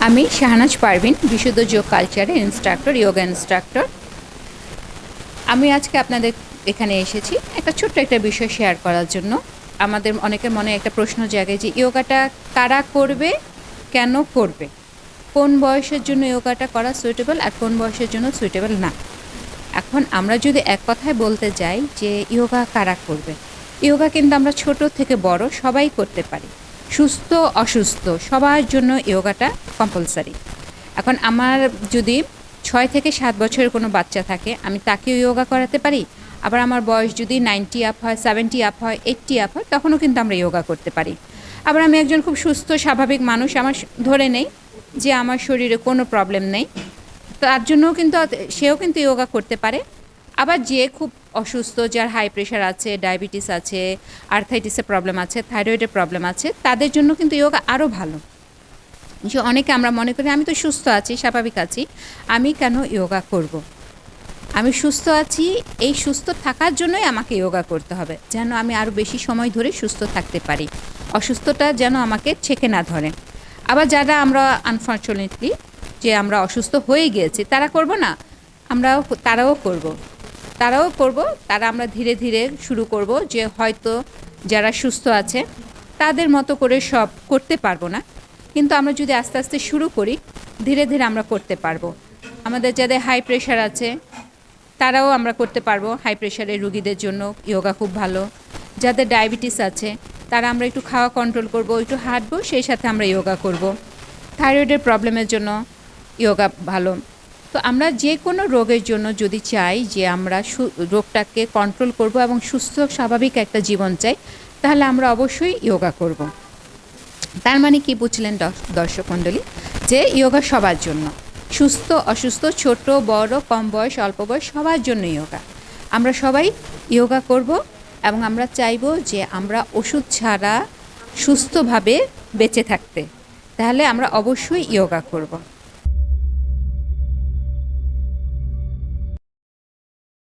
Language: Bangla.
আমি শাহনাজ পারভিন, বিশুদ্ধ যোগ কালচারের ইনস্ট্রাক্টর, যোগা ইনস্ট্রাক্টর। আমি আজকে আপনাদের এখানে এসেছি একটা ছোট্ট একটা বিষয় শেয়ার করার জন্য। আমাদের অনেকের মনে একটা প্রশ্ন জাগে যে যোগাটা কারা করবে, কেন করবে, কোন বয়সের জন্য যোগাটা করা সুইটেবল আর কোন বয়সের জন্য সুইটেবল না। এখন আমরা যদি এক কথায় বলতে যাই যে যোগা কারা করবে, যোগা কিন্তু আমরা ছোট থেকে বড় সবাই করতে পারি, সুস্থ অসুস্থ সবার জন্য যোগাটা কম্পালসারি। এখন আমার যদি 6 থেকে 7 বছরের কোনো বাচ্চা থাকে, আমি তাকেও যোগা করাতে পারি। আবার আমার বয়স যদি 90 আপ হয়, 70 আপ হয়, 80 আপ হয়, তখনও কিন্তু আমরা যোগা করতে পারি। আবার আমি একজন খুব সুস্থ স্বাভাবিক মানুষ, আমার ধরে নেই যে আমার শরীরে কোনো প্রবলেম নেই, তার জন্যও কিন্তু সেও কিন্তু যোগা করতে পারে। আবার যে খুব অসুস্থ, যার হাই প্রেশার আছে, ডায়াবেটিস আছে, আর্থাইটিসের প্রবলেম আছে, থাইরয়েডের প্রবলেম আছে, তাদের জন্য কিন্তু যোগা আরও ভালো। যে অনেকে আমরা মনে করি আমি তো সুস্থ আছি, স্বাভাবিক আছি, আমি কেন যোগা করব। আমি সুস্থ আছি, এই সুস্থ থাকার জন্যই আমাকে যোগা করতে হবে, যেন আমি আরও বেশি সময় ধরে সুস্থ থাকতে পারি, অসুস্থতা যেন আমাকে ছেঁকে না ধরে। আবার যারা আমরা আনফর্চুনেটলি যে আমরা অসুস্থ হয়ে গিয়েছি, তারা করব না, তারাও করব। তারা আমরা ধীরে ধীরে শুরু করব, যে হয়তো যারা সুস্থ আছে তাদের মতো করে সব করতে পারবো না, কিন্তু আমরা যদি আস্তে আস্তে শুরু করি, ধীরে ধীরে আমরা করতে পারবো। আমাদের যাদের হাই প্রেশার আছে তারাও আমরা করতে পারবো, হাই প্রেশারের রুগীদের জন্য যোগা খুব ভালো। যাদের ডায়াবেটিস আছে তারা আমরা একটু খাওয়া কন্ট্রোল করব, একটু হাঁটবো, সেই সাথে আমরা যোগা করব। থাইরয়েডের প্রবলেমের জন্য যোগা ভালো। তো আমরা যে কোনো রোগের জন্য যদি চাই যে আমরা রোগটাকে কন্ট্রোল করব এবং সুস্থ স্বাভাবিক একটা জীবন চাই, তাহলে আমরা অবশ্যই যোগা করব। তার মানে কি বুঝলেন দর্শক মণ্ডলী, যে যোগা সবার জন্য, সুস্থ অসুস্থ, ছোট বড়, কম বয়স অল্প বয়স, সবার জন্য যোগা। আমরা সবাই যোগা করব এবং আমরা চাইব যে আমরা ওষুধ ছাড়া সুস্থভাবে বেঁচে থাকতে, তাহলে আমরা অবশ্যই যোগা করব।